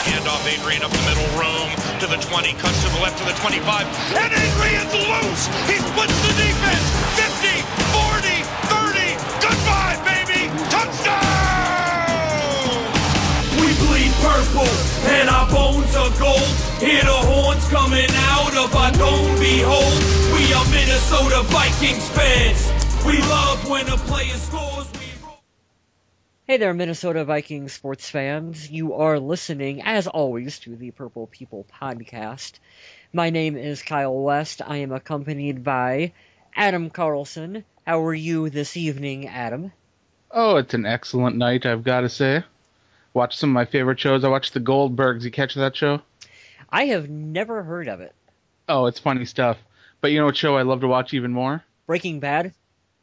Handoff, Adrian up the middle, room to the 20, cuts to the left to the 25, and Adrian's loose! He splits the defense! 50, 40, 30, goodbye, baby! Touchdown! We bleed purple, and our bones are gold. Hear the horns coming out of our dome, behold. We are Minnesota Vikings fans. We love when a player scores. Hey there, Minnesota Vikings sports fans. You are listening, as always, to the Purple People podcast. My name is Kyle West. I am accompanied by Adam Carlson. How are you this evening, Adam? Oh, it's an excellent night, I've got to say. Watched some of my favorite shows. I watched The Goldbergs. You catch that show? I have never heard of it. Oh, it's funny stuff. But you know what show I love to watch even more? Breaking Bad?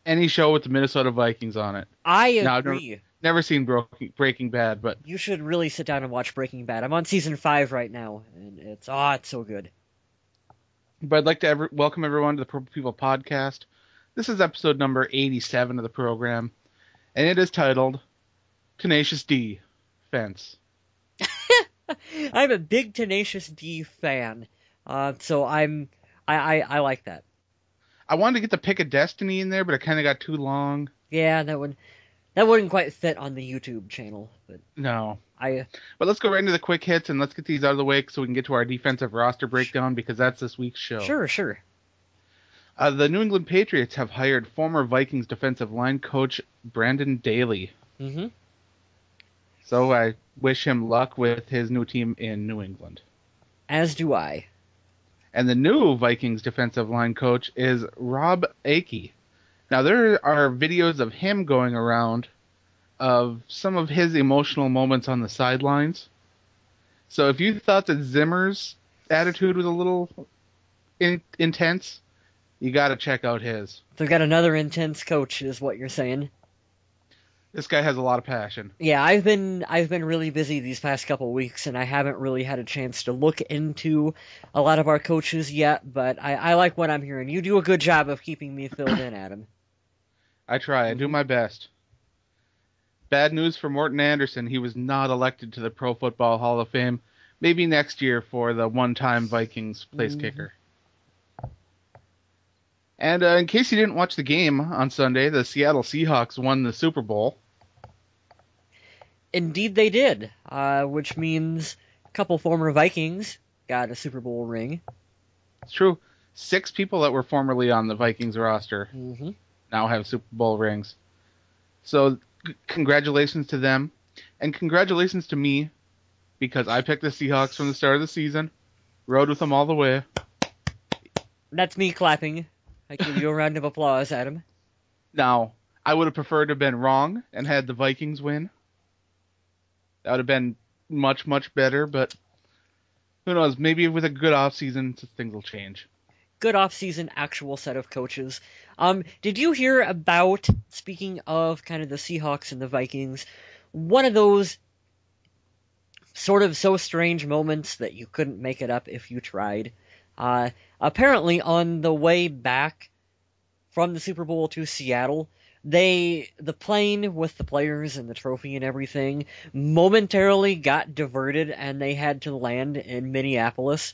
Any show with the Minnesota Vikings on it. I agree. Never seen Breaking Bad, but... You should really sit down and watch Breaking Bad. I'm on season 5 right now, and it's so good. But I'd like to welcome everyone to the Purple People podcast. This is episode number 87 of the program, and it is titled Tenacious D-fense. I'm a big Tenacious D fan, so I like that. I wanted to get the Pick of Destiny in there, but it kind of got too long. Yeah, that wouldn't quite fit on the YouTube channel, but no. But let's go right into the quick hits and let's get these out of the way so we can get to our defensive roster breakdown because that's this week's show. Sure. The New England Patriots have hired former Vikings defensive line coach Brandon Daly. Mm-hmm. So I wish him luck with his new team in New England. As do I. And the new Vikings defensive line coach is Rob Akey. Now, there are videos of him going around of some of his emotional moments on the sidelines. So if you thought that Zimmer's attitude was a little intense, you got to check out his. They've got another intense coach, is what you're saying. This guy has a lot of passion. Yeah, I've been really busy these past couple weeks, and I haven't really had a chance to look into a lot of our coaches yet, but I like what I'm hearing. You do a good job of keeping me filled in, Adam. I try. I do my best. Bad news for Morton Anderson. He was not elected to the Pro Football Hall of Fame. Maybe next year for the one-time Vikings place kicker. And in case you didn't watch the game on Sunday, the Seattle Seahawks won the Super Bowl. Indeed they did, which means a couple former Vikings got a Super Bowl ring. It's true. 6 people that were formerly on the Vikings roster now have Super Bowl rings. So congratulations to them. And congratulations to me, because I picked the Seahawks from the start of the season. Rode with them all the way. That's me clapping. I give you a round of applause, Adam. Now, I would have preferred to have been wrong and had the Vikings win. That would have been much, much better, but who knows? Maybe with a good offseason, things will change. Good offseason actual set of coaches. Did you hear about, speaking of kind of the Seahawks and the Vikings, one of those sort of so strange moments that you couldn't make it up if you tried? Apparently, on the way back from the Super Bowl to Seattle, the plane with the players and the trophy and everything momentarily got diverted, and they had to land in Minneapolis.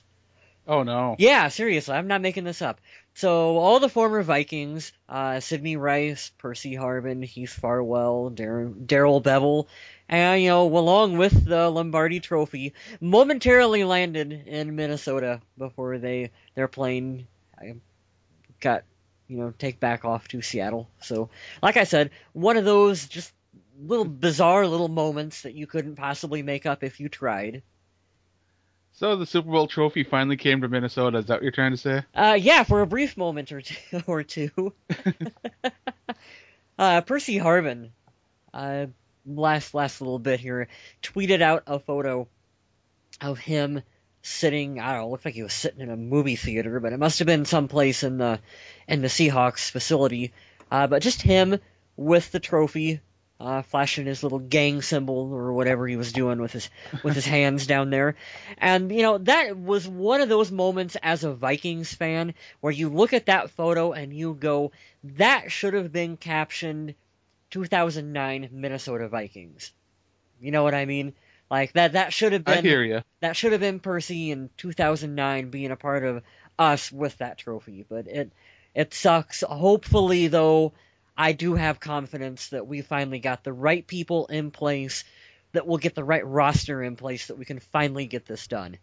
Oh, no. Yeah, seriously, I'm not making this up. So all the former Vikings, Sidney Rice, Percy Harvin, Heath Farwell, Darrell Bevel, and, along with the Lombardi Trophy, momentarily landed in Minnesota before their plane got, take back off to Seattle. So, like I said, one of those just little bizarre little moments that you couldn't possibly make up if you tried. So the Super Bowl trophy finally came to Minnesota. Is that what you're trying to say? Yeah, for a brief moment or two. Percy Harvin, last little bit here, tweeted out a photo of him sitting, I don't know, looked like he was sitting in a movie theater, but it must have been someplace in the Seahawks facility. But just him with the trophy, flashing his little gang symbol or whatever he was doing with his hands down there. And, that was one of those moments as a Vikings fan where you look at that photo and you go, that should have been captioned 2009 Minnesota Vikings. You know what I mean? Like that should have been. I hear you. That should have been Percy in 2009 being a part of us with that trophy, but it sucks. Hopefully, though, I do have confidence that we finally got the right people in place, that we'll get the right roster in place, that we can finally get this done.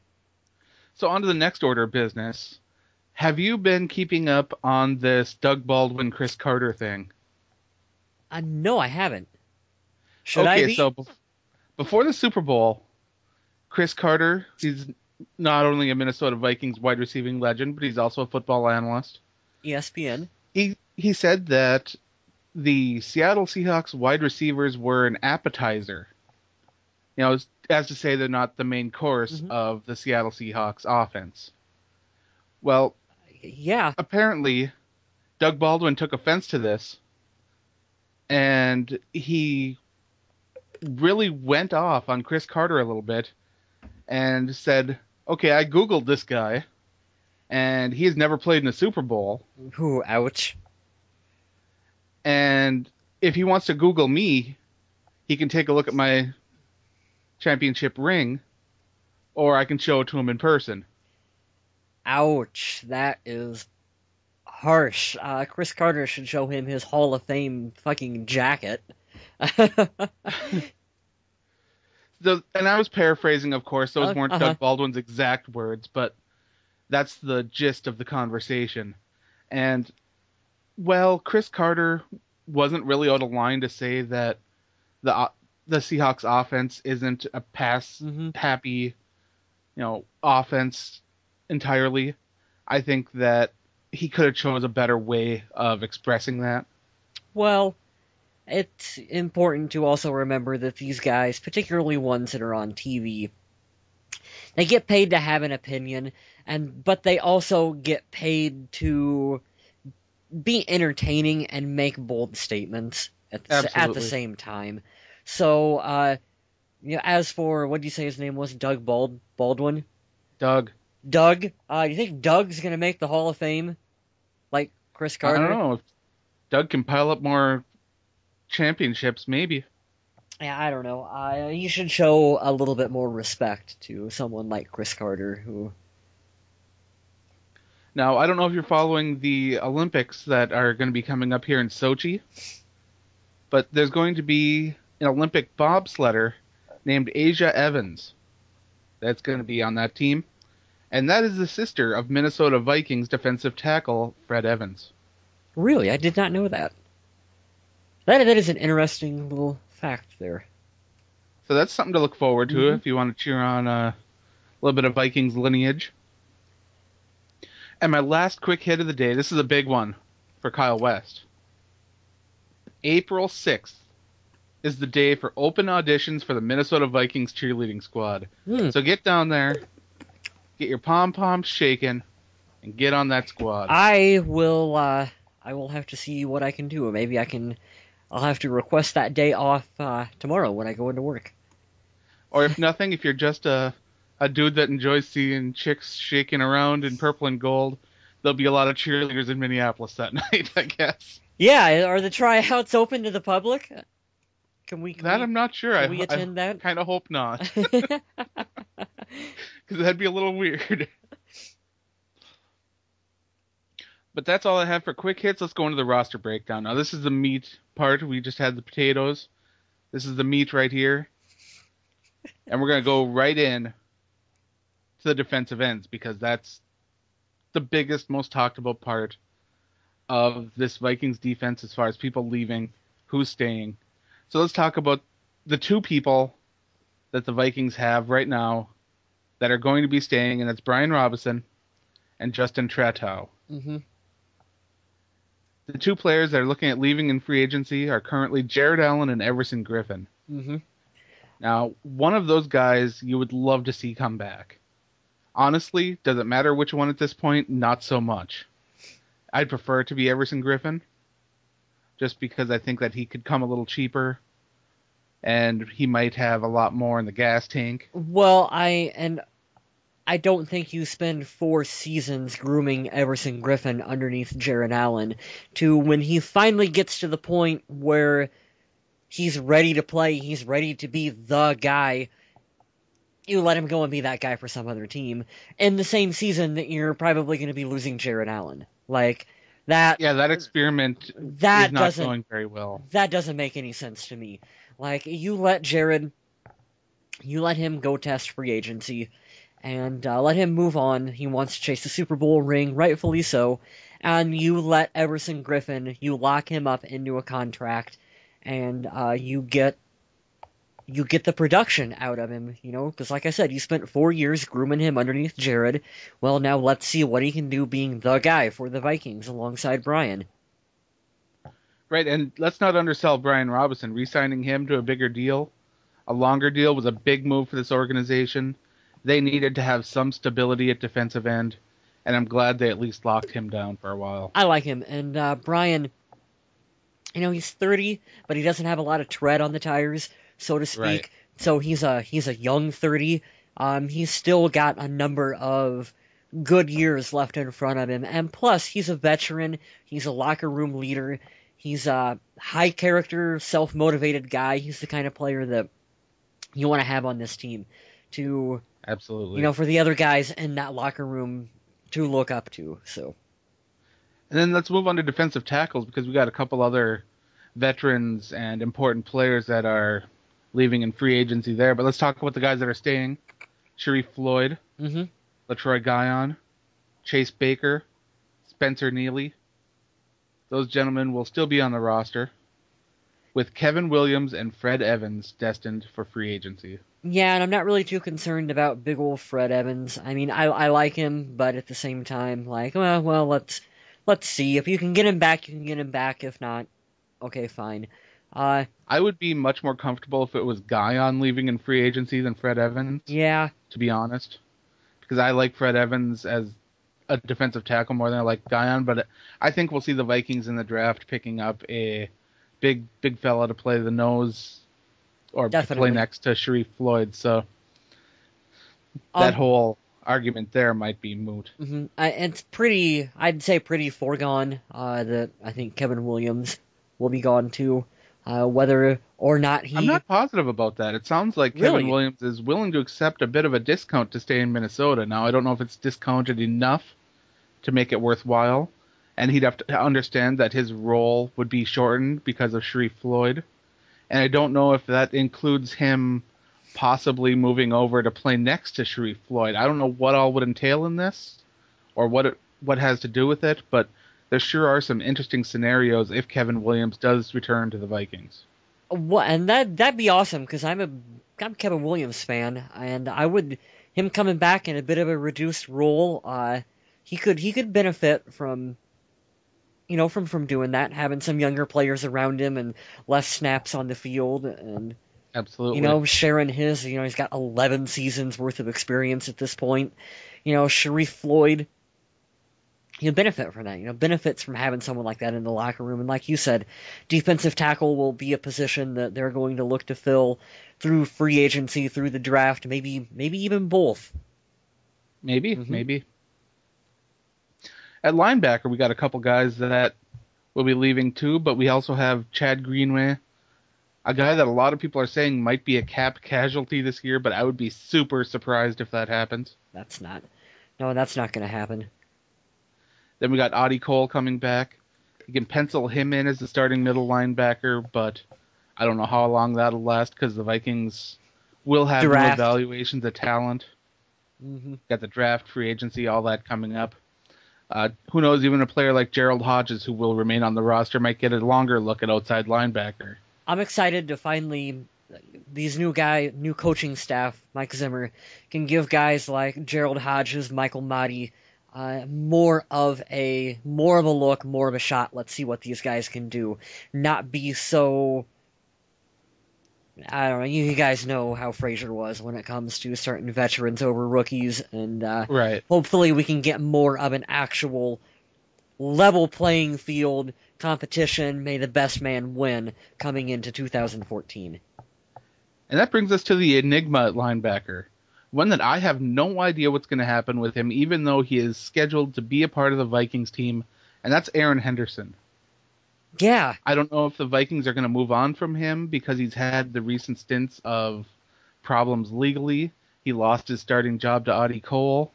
So on to the next order of business. Have you been keeping up on this Doug Baldwin, Chris Carter thing? No, I haven't. Should I be? So before the Super Bowl, Chris Carter, he's not only a Minnesota Vikings wide receiving legend, but he's also a football analyst. ESPN. He said that the Seattle Seahawks wide receivers were an appetizer. You know, as to say they're not the main course of the Seattle Seahawks offense. Well, yeah. Apparently, Doug Baldwin took offense to this, and he really went off on Chris Carter a little bit and said, okay, I Googled this guy, and he has never played in a Super Bowl. Ooh, ouch. And if he wants to Google me, he can take a look at my championship ring, or I can show it to him in person. Ouch, that is harsh. Chris Carter should show him his Hall of Fame fucking jacket. And I was paraphrasing, of course. Those weren't Doug Baldwin's exact words, but that's the gist of the conversation. And, well, Chris Carter wasn't really out of line to say that the Seahawks offense isn't a pass-happy, offense entirely. I think that he could have chose a better way of expressing that. Well, it's important to also remember that these guys, particularly ones that are on TV, they get paid to have an opinion, but they also get paid to be entertaining and make bold statements at the same time. So, as for, what did you say his name was? Doug Baldwin? Doug. Do you think Doug's going to make the Hall of Fame? Like Chris Carter? I don't know. If Doug can pile up more championships, maybe. Yeah, I don't know. You should show a little bit more respect to someone like Chris Carter, who... Now, I don't know if you're following the Olympics that are going to be coming up here in Sochi, but there's going to be an Olympic bobsledder named Asia Evans that's going to be on that team, and that is the sister of Minnesota Vikings defensive tackle Fred Evans. Really? I did not know that. That is an interesting little fact there. So that's something to look forward to if you want to cheer on a little bit of Vikings lineage. And my last quick hit of the day, this is a big one for Kyle West. April 6th is the day for open auditions for the Minnesota Vikings cheerleading squad. So get down there, get your pom-poms shaking, and get on that squad. I will have to see what I can do. Maybe I'll have to request that day off tomorrow when I go into work. Or if nothing, if you're just a dude that enjoys seeing chicks shaking around in purple and gold, there'll be a lot of cheerleaders in Minneapolis that night, I guess. Yeah, are the tryouts open to the public? I'm not sure. Can we attend that? I kind of hope not. Because that'd be a little weird. But that's all I have for quick hits. Let's go into the roster breakdown. Now, this is the meat part. We just had the potatoes. This is the meat right here. And we're going to go right in to the defensive ends because that's the biggest, most talked about part of this Vikings defense as far as people leaving, who's staying. So let's talk about the two people that the Vikings have right now that are going to be staying, and that's Brian Robinson and Justin Tretow. Mm-hmm. The two players that are looking at leaving in free agency are currently Jared Allen and Everson Griffin. Mm-hmm. Now, one of those guys you would love to see come back. Honestly, does it matter which one at this point? Not so much. I'd prefer it to be Everson Griffin, just because I think that he could come a little cheaper, and he might have a lot more in the gas tank. Well, I don't think you spend 4 seasons grooming Everson Griffin underneath Jared Allen to when he finally gets to the point where he's ready to play, he's ready to be the guy, you let him go and be that guy for some other team in the same season that you're probably going to be losing Jared Allen. Like that. Yeah, that experiment That is not going very well. That doesn't make any sense to me. Like you let him go test free agency, and let him move on. He wants to chase the Super Bowl ring, rightfully so. And you let Everson Griffin, you lock him up into a contract, and you get the production out of him, because like I said, you spent 4 years grooming him underneath Jared. Well, now let's see what he can do being the guy for the Vikings alongside Brian. Right, and let's not undersell Brian Robinson. Re-signing him to a bigger deal, a longer deal, was a big move for this organization. They needed to have some stability at defensive end, and I'm glad they at least locked him down for a while. I like him, and Brian, he's 30, but he doesn't have a lot of tread on the tires, so to speak. Right. So he's a young 30. He's still got a number of good years left in front of him, and plus he's a veteran. He's a locker room leader. He's a high character, self-motivated guy. He's the kind of player that you want to have on this team to, absolutely, for the other guys in that locker room to look up to. So, and then let's move on to defensive tackles, because we got a couple other veterans and important players that are leaving in free agency there. But let's talk about the guys that are staying: Sharif Floyd, LaTroy Guion, Chase Baker, Spencer Neely. Those gentlemen will still be on the roster, with Kevin Williams and Fred Evans destined for free agency. Yeah, and I'm not really too concerned about big old Fred Evans. I mean, I like him, but at the same time, like, well, let's see. If you can get him back, you can get him back. If not, okay, fine. I would be much more comfortable if it was Guion leaving in free agency than Fred Evans. Yeah. To be honest. Because I like Fred Evans as a defensive tackle more than I like Guion, but I think we'll see the Vikings in the draft picking up a big fella to play the nose or Definitely. play next to Sharif Floyd, so that whole argument there might be moot. It's I'd say pretty foregone that I think Kevin Williams will be gone too. Whether or not I'm not positive about that. It sounds like Really? Kevin Williams is willing to accept a bit of a discount to stay in Minnesota. Now, I don't know if it's discounted enough to make it worthwhile, and he'd have to understand that his role would be shortened because of Sharif Floyd. And I don't know if that includes him possibly moving over to play next to Sharif Floyd. I don't know what all would entail in this, or what has to do with it, but there sure are some interesting scenarios if Kevin Williams does return to the Vikings. What, and that'd be awesome, because I'm a Kevin Williams fan, and him coming back in a bit of a reduced role, he could benefit from from doing that, having some younger players around him and less snaps on the field, and absolutely, sharing his, he's got 11 seasons worth of experience at this point. Sharif Floyd, he'll benefit from that, benefits from having someone like that in the locker room. And like you said, defensive tackle will be a position that they're going to look to fill through free agency, through the draft, maybe even both. Maybe. At linebacker, we got a couple guys that will be leaving too, but we also have Chad Greenway, a guy that a lot of people are saying might be a cap casualty this year, but I would be super surprised if that happens. That's not going to happen. Then we got Audie Cole coming back. You can pencil him in as the starting middle linebacker, but I don't know how long that'll last because the Vikings will have new evaluations of talent. Got the draft, free agency, all that coming up. Who knows, even a player like Gerald Hodges, who will remain on the roster, might get a longer look at outside linebacker. I'm excited to finally, these new coaching staff, Mike Zimmer, can give guys like Gerald Hodges, Michael Motti, more of a look, more of a shot. Let's see what these guys can do. Not be so, I don't know, you guys know how Frazier was when it comes to starting veterans over rookies, and right. Hopefully we can get more of an actual level playing field competition. May the best man win coming into 2014. And that brings us to the enigma at linebacker. One that I have no idea what's going to happen with him, even though he is scheduled to be a part of the Vikings team, and that's Aaron Henderson. Yeah. I don't know if the Vikings are going to move on from him because he's had the recent stints of problems legally, He lost his starting job to Audie Cole,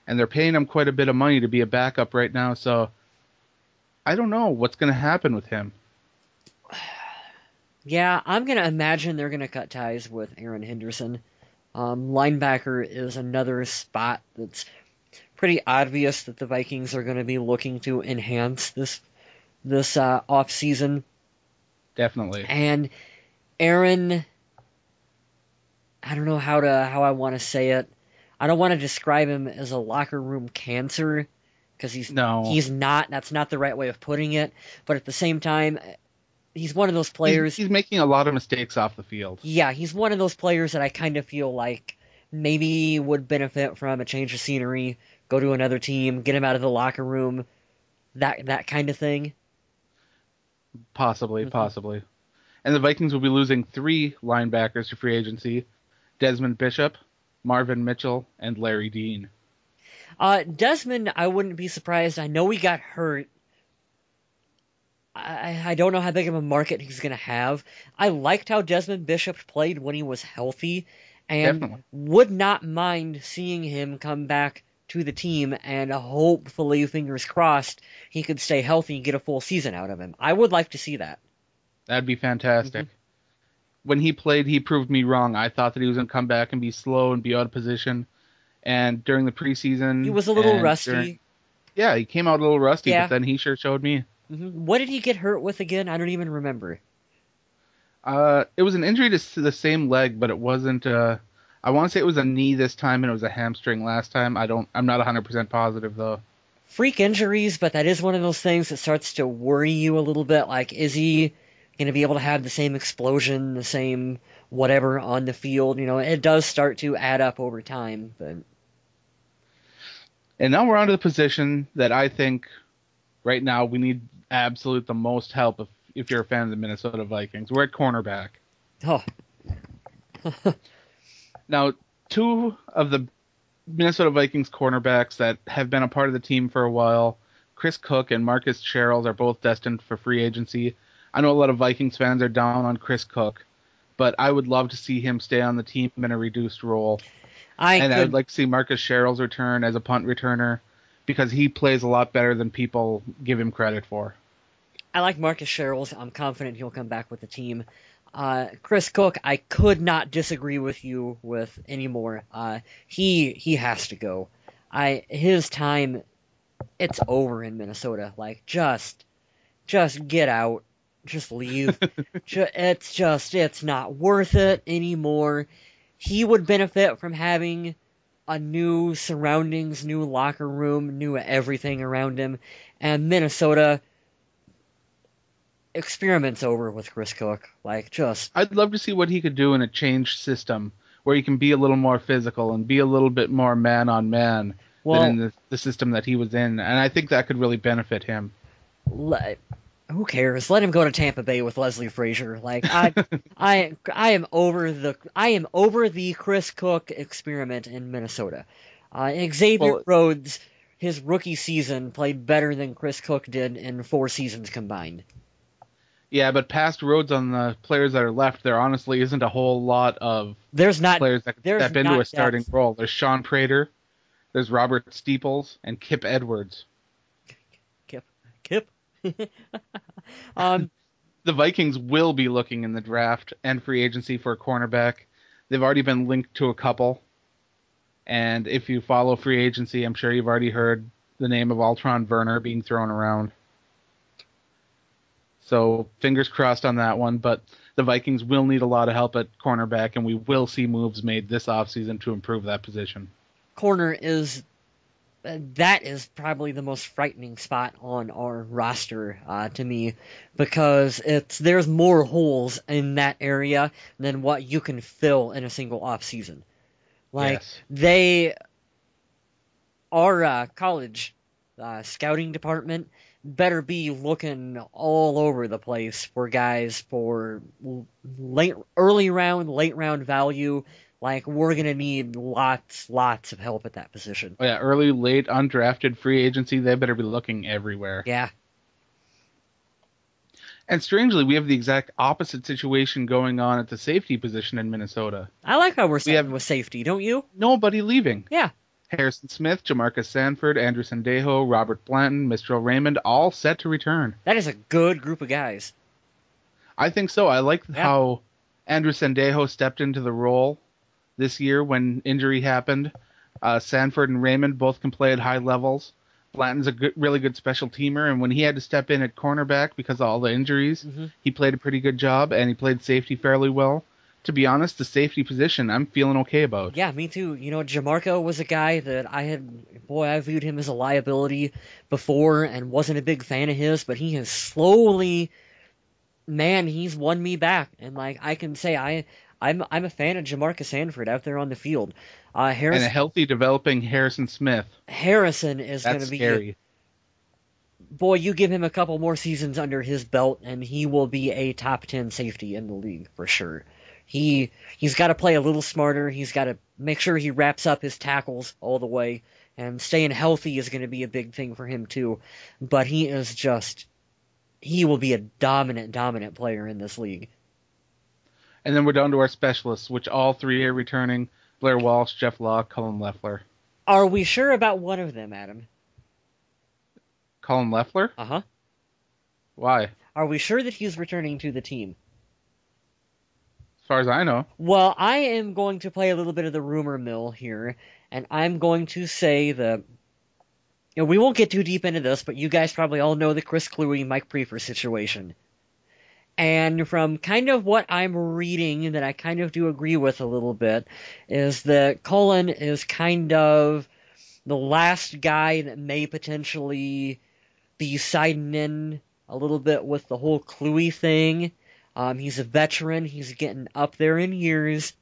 and they're paying him quite a bit of money to be a backup right now, so I don't know what's going to happen with him. Yeah, I'm going to imagine they're going to cut ties with Aaron Henderson. Linebacker is another spot that's pretty obvious that the Vikings are going to be looking to enhance this off season. Definitely. And Aaron, I don't know how I want to say it. I don't want to describe him as a locker room cancer because he's not. That's not the right way of putting it. But at the same time, he's one of those players. He's making a lot of mistakes off the field. Yeah, he's one of those players that I kind of feel like maybe would benefit from a change of scenery, go to another team, get him out of the locker room, that kind of thing. Possibly. And the Vikings will be losing 3 linebackers to free agency: Desmond Bishop, Marvin Mitchell, and Larry Dean. Desmond, I wouldn't be surprised. I know he got hurt. I don't know how big of a market he's going to have. I liked how Desmond Bishop played when he was healthy, and Definitely. would not mind seeing him come back to the team, and hopefully, fingers crossed, he could stay healthy and get a full season out of him. I would like to see that. That'd be fantastic. When he played, he proved me wrong. I thought that he was going to come back and be slow and be out of position. And during the preseason... He was a little rusty. He came out a little rusty, Yeah. but then he sure showed me. What did he get hurt with again? I don't even remember. It was an injury to the same leg, but it wasn't... I want to say it was a knee this time, and it was a hamstring last time. I'm not 100% positive, though. Freak injuries, but that is one of those things that starts to worry you a little bit. Like, is he going to be able to have the same explosion, the same whatever on the field? You know, it does start to add up over time. But And now we're on to the position that I think right now we need the most help if you're a fan of the Minnesota Vikings. We're at cornerback. oh, Now, 2 of the Minnesota Vikings cornerbacks that have been a part of the team for a while, Chris Cook and Marcus Sherrills, are both destined for free agency. I know a lot of Vikings fans are down on Chris Cook, but I would love to see him stay on the team in a reduced role. I'd like to see Marcus Sherrills return as a punt returner because he plays a lot better than people give him credit for. I like Marcus Sherrills. I'm confident he'll come back with the team. Chris Cook, I could not disagree with you with anymore. He has to go. His time, it's over in Minnesota. Like, just get out. Just leave. It's not worth it anymore. He would benefit from having a new surroundings, new locker room, new everything around him. And Minnesota, experiment's over with Chris Cook. I'd love to see what he could do in a changed system where he can be a little more physical and be a little bit more man on man than in the system that he was in, and I think that could really benefit him. Who cares? Let him go to Tampa Bay with Leslie Frazier. I am over the Chris Cook experiment in Minnesota. Xavier Rhodes, his rookie season, played better than Chris Cook did in 4 seasons combined. Yeah, but past Rhodes on the players that are left, there honestly isn't a whole lot of players that could step into a starting role. There's Sean Prater, there's Robert Steeples, and Kip Edwards. Kip. The Vikings will be looking in the draft and free agency for a cornerback. They've already been linked to a couple. And if you follow free agency, I'm sure you've already heard the name of Altron Werner being thrown around. So fingers crossed on that one. But the Vikings will need a lot of help at cornerback, and we will see moves made this offseason to improve that position. Corner is probably the most frightening spot on our roster to me, because there's more holes in that area than what you can fill in a single offseason. Our college scouting department better be looking all over the place for guys for early round, late round value. We're going to need lots of help at that position. Oh, yeah, early, late, undrafted free agency, they better be looking everywhere. Yeah. And strangely, we have the exact opposite situation going on at the safety position in Minnesota. I like how we're We setting have with safety, don't you? nobody leaving. Yeah. Harrison Smith, Jamarcus Sanford, Andrew Sendejo, Robert Blanton, Mistral Raymond, all set to return. That is a good group of guys. I think so. I like Yeah. how Andrew Sendejo stepped into the role this year when injury happened. Sanford and Raymond both can play at high levels. Blanton's a really good special teamer, and when he had to step in at cornerback because of all the injuries, he played a pretty good job, and he played safety fairly well. To be honest, the safety position I'm feeling okay about. Yeah, me too. You know, Jamarco was a guy that I viewed him as a liability before and wasn't a big fan of his, but he has slowly, man, he's won me back. And like I can say I'm a fan of Jamarcus Sanford out there on the field. And a healthy, developing Harrison Smith. Harrison is going to be scary. Boy, you give him a couple more seasons under his belt, and he will be a top 10 safety in the league for sure. He's got to play a little smarter. He's got to make sure he wraps up his tackles all the way, and staying healthy is going to be a big thing for him too. But he will be a dominant player in this league. And then we're down to our specialists, which all three are returning: Blair Walsh, Jeff Locke, Cullen Leffler. Are we sure about one of them, Adam? Cullen Leffler? Uh-huh. Why? Are we sure that he's returning to the team? As far as I know. Well, I am going to play a little bit of the rumor mill here, and I'm going to say that, you know, we won't get too deep into this, but you guys probably all know the Chris Kluwe, Mike Prefer situation. And from kind of what I'm reading that I kind of do agree with a little bit, is that Cullen is kind of the last guy that may potentially be siding in a little bit with the whole Kluwe thing. He's a veteran. He's getting up there in years.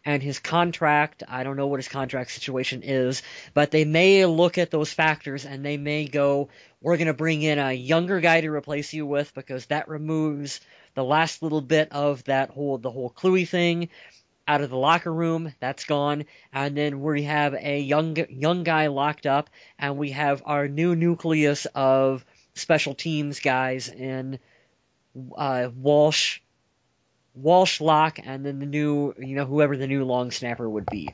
And his contract, I don't know what his contract situation is, but they may look at those factors and they may go, we're going to bring in a younger guy to replace you with, because that removes the last little bit of the whole Kluwe thing out of the locker room. That's gone. And then we have a young guy locked up, and we have our new nucleus of special teams guys in Walsh, Locke, and then the new, whoever the new long snapper would be.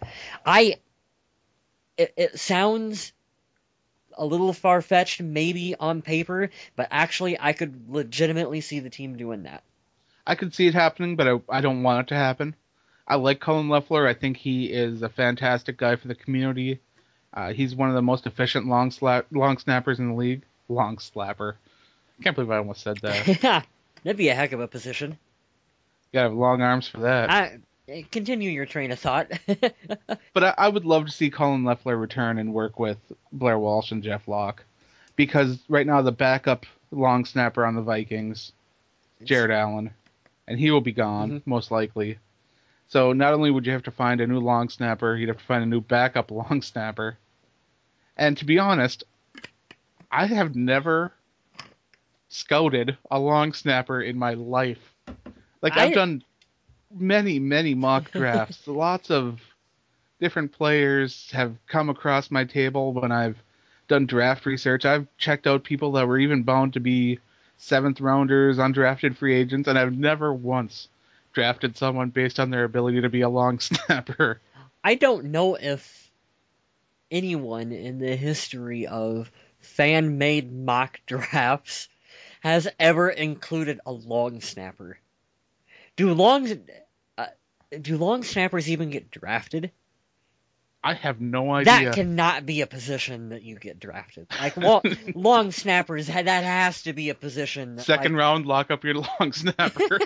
It sounds a little far-fetched maybe on paper, but actually I could legitimately see the team doing that. I could see it happening, but I don't want it to happen. I like Cullen Leffler. I think he is a fantastic guy for the community. He's one of the most efficient long snappers in the league. Long slapper. I can't believe I almost said that. That'd be a heck of a position. You gotta have long arms for that. Continue your train of thought. But I would love to see Cullen Leffler return and work with Blair Walsh and Jeff Locke. Because right now the backup long snapper on the Vikings, Jared Allen, and he will be gone, most likely. So not only would you have to find a new long snapper, you'd have to find a new backup long snapper. And to be honest, I have never scouted a long snapper in my life. I've done many mock drafts. Lots of different players have come across my table when I've done draft research. I've checked out people that were even bound to be 7th rounders, undrafted free agents, and I've never once drafted someone based on their ability to be a long snapper. I don't know if anyone in the history of fan-made mock drafts has ever included a long snapper. Do long snappers even get drafted? I have no idea. That cannot be a position that you get drafted. Long snappers, that has to be a position. Second round, lock up your long snapper.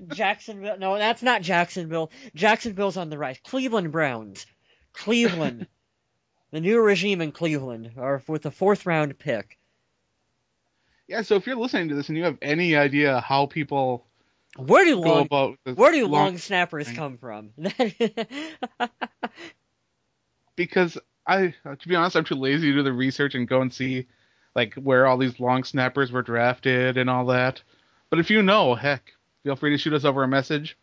Jacksonville. No, that's not Jacksonville. Jacksonville's on the rise. Cleveland Browns. Cleveland. The new regime in Cleveland are with a 4th round pick. Yeah, so if you're listening to this and you have any idea how people where do long snappers come from? Because to be honest, I'm too lazy to do the research and go and see where all these long snappers were drafted and all that. But if you know, heck, feel free to shoot us over a message.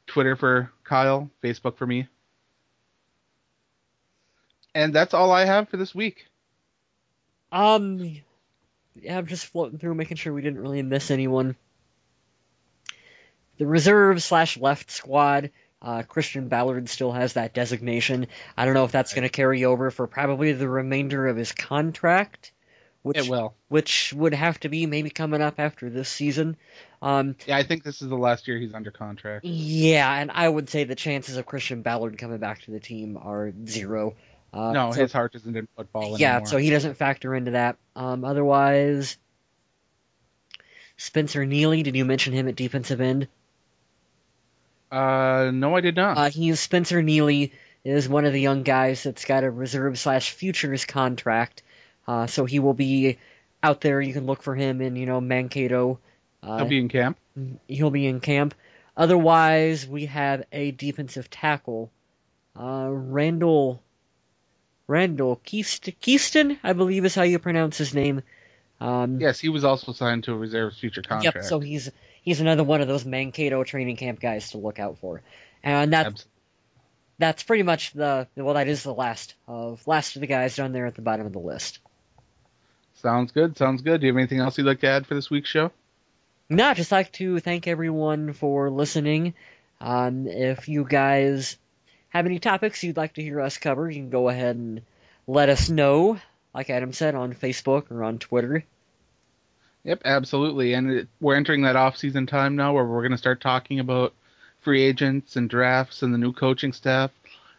Twitter for Kyle, Facebook for me. And that's all I have for this week. yeah, I'm just floating through, making sure we didn't really miss anyone. The reserve/left squad, Christian Ballard still has that designation. I don't know if that's going to carry over for probably the remainder of his contract, It will. which would have to be maybe coming up after this season. Yeah, I think this is the last year he's under contract. Yeah, and I would say the chances of Christian Ballard coming back to the team are 0. No, his heart isn't in football anymore. Yeah, so he doesn't factor into that. Otherwise, Spencer Neely, did you mention him at defensive end? No, I did not. Spencer Neely is one of the young guys that's got a reserve/futures contract. So he will be out there. You can look for him in, Mankato. He'll be in camp. He'll be in camp. Otherwise, we have a defensive tackle, Randall Keaston, I believe is how you pronounce his name. Yes, he was also signed to a reserve's future contract. Yep. So he's another one of those Mankato training camp guys to look out for, and that's pretty much that is the last of the guys down there at the bottom of the list. Sounds good. Do you have anything else you'd like to add for this week's show? No, I'd just like to thank everyone for listening. If you guys have any topics you'd like to hear us cover, you can go ahead and let us know, like Adam said, on Facebook or on Twitter. Yep, absolutely. And we're entering that off-season time now where we're going to start talking about free agents and drafts and the new coaching staff.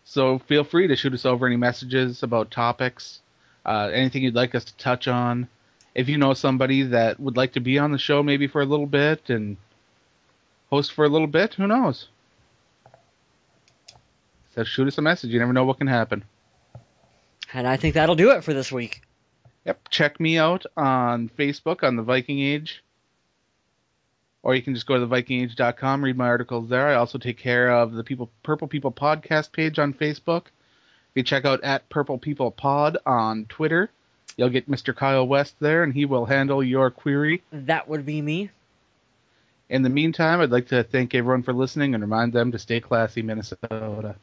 So feel free to shoot us over any messages about topics, anything you'd like us to touch on. If you know somebody that would like to be on the show maybe for a little bit and host for a little bit, who knows? So shoot us a message. You never know what can happen. And I think that'll do it for this week. Yep, check me out on Facebook on the Viking Age. Or you can just go to thevikingage.com, read my articles there. I also take care of the Purple People podcast page on Facebook. If you check out at Purple People Pod on Twitter, you'll get Mr. Kyle West there, and he will handle your query. That would be me. In the meantime, I'd like to thank everyone for listening and remind them to stay classy, Minnesota.